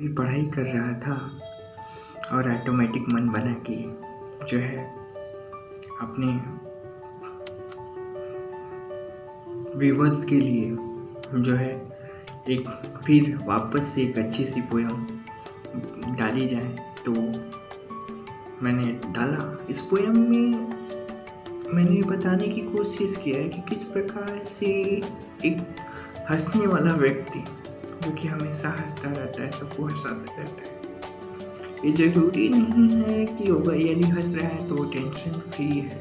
भी पढ़ाई कर रहा था और ऑटोमेटिक मन बना कि जो है अपने व्यूवर्स के लिए जो है एक फिर वापस से एक अच्छी सी पोयम डाली जाए। तो मैंने डाला। इस पोयम में मैंने बताने की कोशिश किया है कि किस प्रकार से एक हंसने वाला व्यक्ति जो कि हमेशा हंसता रहता है, सबको हंसाता रहता है, ये ज़रूरी नहीं है कि वो यदि हंस रहा है तो वो टेंशन फ्री है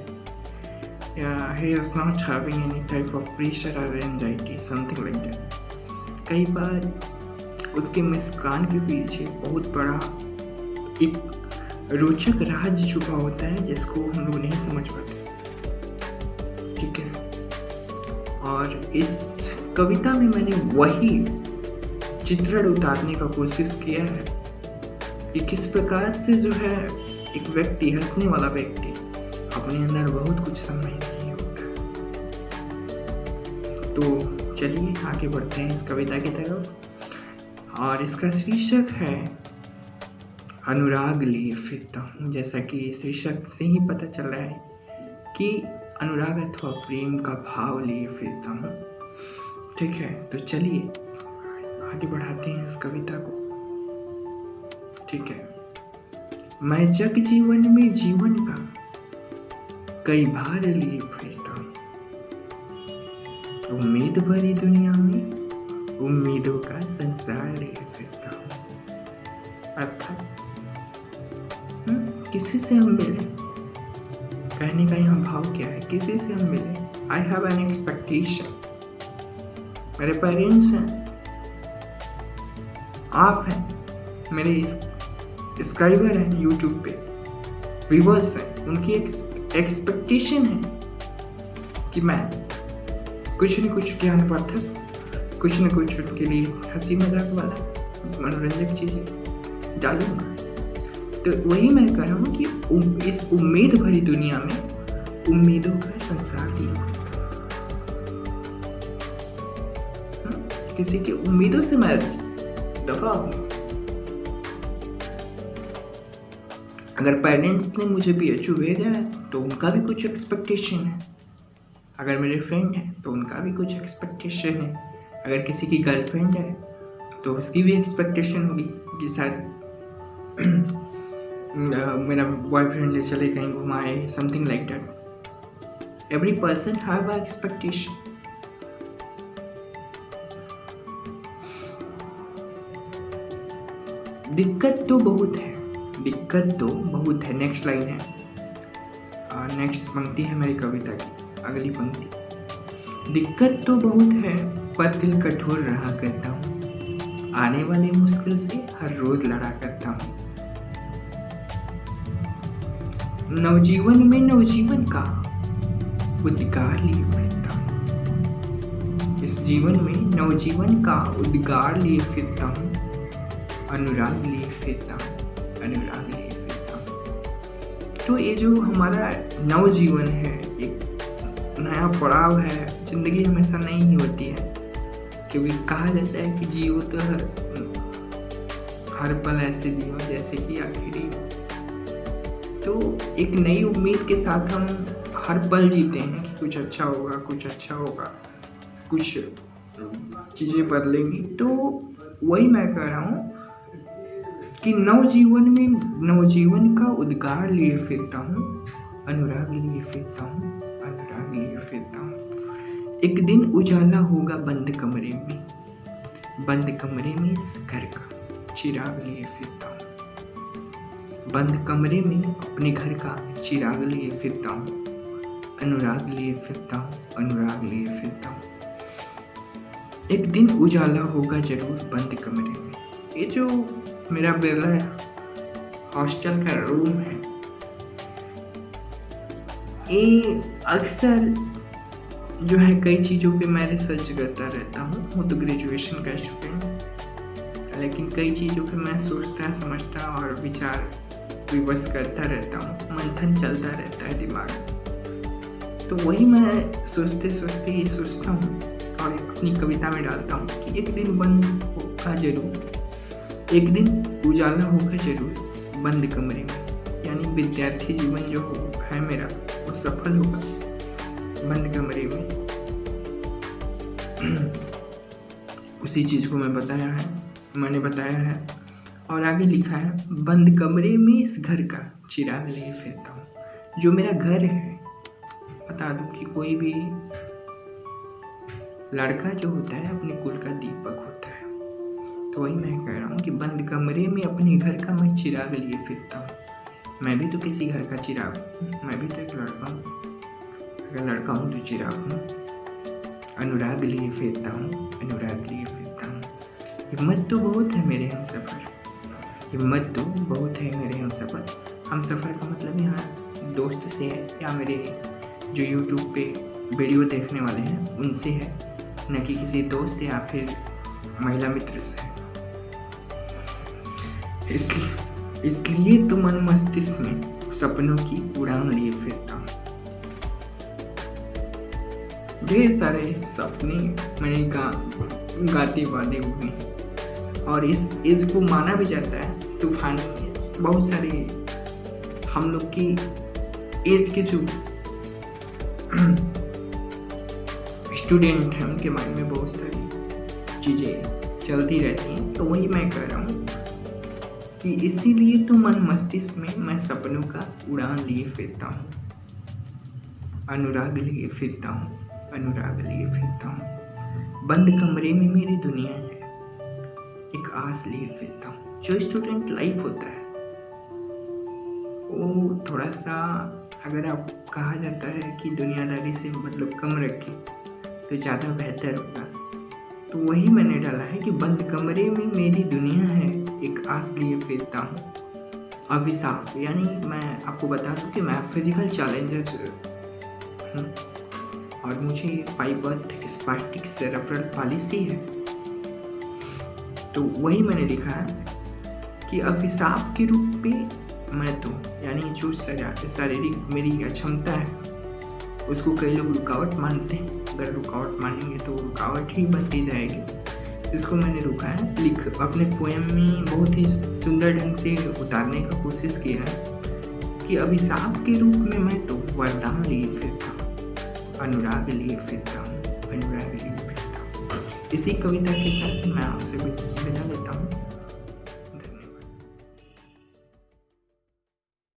या he is not having any type of pressure or anxiety, something like that। कई बार उसके मुस्कान के पीछे बहुत बड़ा एक रोचक राज छुपा होता है जिसको हम लोग नहीं समझ पाते। ठीक है, और इस कविता में मैंने वही चित्रण उतारने का कोशिश किया है कि किस प्रकार से जो है एक व्यक्ति, हंसने वाला व्यक्ति, अपने अंदर बहुत कुछ सम्मिलित किया होता है। तो चलिए आगे बढ़ते हैं इस कविता की तरफ। और इसका शीर्षक है अनुराग लिए फिरता हूँ। जैसा कि शीर्षक से ही पता चल रहा है कि अनुराग अथवा प्रेम का भाव लिए फिरता हूँ। ठीक है, तो चलिए आगे बढ़ाते हैं इस कविता को। ठीक है। मैं जग जीवन में जीवन का कई भार लिए फिरता हूँ, उम्मीद भरी दुनिया में उम्मीदों का संसार लिए फिरता हूँ। अर्थात किसी से हम मिले, कहने का यहाँ भाव क्या है, किसी से हम मिले। I have an expectation. मेरे पेरेंट्स हैं, आप हैं, मेरे सब्सक्राइबर हैं यूट्यूब पे, व्यूवर्स हैं, उनकी एक्सपेक्टेशन है कि मैं कुछ न कुछ ज्ञानवर्धक, कुछ न कुछ उनके लिए हंसी मजाक वाला मनोरंजक चीज़ें डालूंगा। तो वही मैं कह रहा हूँ कि इस उम्मीद भरी दुनिया में उम्मीदों का संसार लिया। किसी की उम्मीदों से मैं दफा हूँ। अगर पेरेंट्स ने मुझे PHU भेजा है तो उनका भी कुछ एक्सपेक्टेशन है। अगर मेरे फ्रेंड है तो उनका भी कुछ एक्सपेक्टेशन है। अगर किसी की गर्लफ्रेंड है तो उसकी भी एक्सपेक्टेशन होगी कि शायद मेरा बॉयफ्रेंड ले चले कहीं घुमाए, something like that. Every person have a expectation. दिक्कत तो बहुत है, दिक्कत तो बहुत है। नेक्स्ट लाइन है, नेक्स्ट पंक्ति है मेरी कविता की, अगली पंक्ति। दिक्कत तो बहुत है पर दिल कठोर रहा करता हूँ, आने वाले मुश्किल से हर रोज लड़ा करता हूँ। नवजीवन में नवजीवन का उद्गार लिए फिरता हूँ। इस जीवन में नवजीवन का उद्गार लिए फिरता हूँ, अनुराग लिए फिरता हूँ, अनुराग लिए फिरता हूँ। तो ये जो हमारा नवजीवन है, एक नया पड़ाव है। जिंदगी हमेशा नई ही होती है, क्योंकि कहा जाता है कि जियो तो हर पल ऐसे जियो जैसे कि आखिरी। तो एक नई उम्मीद के साथ हम हर पल जीते हैं कि कुछ अच्छा होगा, कुछ अच्छा होगा, कुछ चीज़ें बदलेंगी। तो वही मैं कह रहा हूँ कि नवजीवन में नवजीवन का उद्गार लिए फिरता हूँ, अनुराग लिए फिरता हूँ, अनुराग लिए फिरता हूँ। एक दिन उजाला होगा बंद कमरे में, बंद कमरे में इस घर का चिराग लिए फिरता हूँ। बंद कमरे में अपने घर का चिराग लिए फिरता हूँ, अनुराग लिए फिरता हूँ, अनुराग लिए फिरता हूँ। एक दिन उजाला होगा जरूर बंद कमरे में। ये जो मेरा बिरला हॉस्टल का रूम है, ये अक्सर जो है कई चीज़ों पे मैं रिसर्च करता रहता हूँ तो ग्रेजुएशन का स्टूडेंट, लेकिन कई चीज़ों पे मैं सोचता समझता और विचार विमर्श करता रहता हूँ, मंथन चलता रहता है दिमाग में। तो वही मैं सोचते सोचते ये सोचता हूँ और अपनी कविता में डालता हूँ कि एक दिन बंद होगा जरूर एक दिन उजाला होगा जरूर बंद कमरे में, यानी विद्यार्थी जीवन जो है मेरा वो सफल होगा बंद कमरे में। उसी चीज़ को मैंने बताया है और आगे लिखा है, बंद कमरे में इस घर का चिराग लिए फिरता हूँ। जो मेरा घर है, बता दूँ कि कोई भी लड़का जो होता है अपने कुल का दीपक होता है, तो वही मैं कह रहा हूँ कि बंद कमरे में अपने घर का मैं चिराग लिए फिरता हूँ। मैं भी तो किसी घर का चिराग हूँ, मैं भी तो एक लड़का हूँ। अगर लड़का हूँ तो चिराग हूँ। अनुराग लिए फिरता हूँ, अनुराग लिए फिरता हूँ। हिम्मत तो बहुत है मेरे हमसफ़र, हिम्मत तो बहुत है मेरे हमसफ़र। हमसफ़र का मतलब यहाँ दोस्त से है या मेरे जो यूट्यूब पे वीडियो देखने वाले हैं उनसे है, न कि किसी दोस्त या फिर महिला मित्र से। इसलिए तो मन मस्तिष्क में सपनों की उड़ान लिए फिरता हूँ। ढेर सारे सपने मैंने गाते वादे हुए हैं और इस एज को माना भी जाता है तूफानी एज। बहुत सारे हम लोग की एज के जो स्टूडेंट हैं उनके माइंड में बहुत सारी चीज़ें चलती रहती हैं। तो वही मैं कह रहा हूँ कि इसीलिए तो मन मस्तिष्क में मैं सपनों का उड़ान लिए फिरता हूँ, अनुराग लिए फिरता हूँ, अनुराग लिए फिरता हूँ। बंद कमरे में मेरी दुनिया है, एक आस लिए फिरता हूँ। जो स्टूडेंट लाइफ होता है वो थोड़ा सा, अगर आप कहा जाता है कि दुनियादारी से मतलब कम रखें तो ज़्यादा बेहतर होगा। तो वही मैंने डाला है कि बंद कमरे में मेरी दुनिया है, एक आस लिए फिरता हूँ। अभिशाप, यानी मैं आपको बता दूँ कि मैं फिजिकल चैलेंजर हूँ और मुझे by birth spastic cerebral palsy है। तो वही मैंने लिखा है कि अभिशाप के रूप में मैं तो, यानी जो शारीरिक मेरी अक्षमता है उसको कई लोग रुकावट मानते हैं। अगर रुकावट मानेंगे तो रुकावट ही बनती जाएगी। इसको मैंने अपने पोएम में बहुत ही सुंदर ढंग से उतारने का कोशिश किया है कि अभिशाप के रूप में मैं तो वरदान लिए फिरता हूँ, अनुराग लिए फिरता हूँ, अनुराग लिए फिरता हूँ। इसी कविता के साथ मैं आपसे विदा लेता हूँ।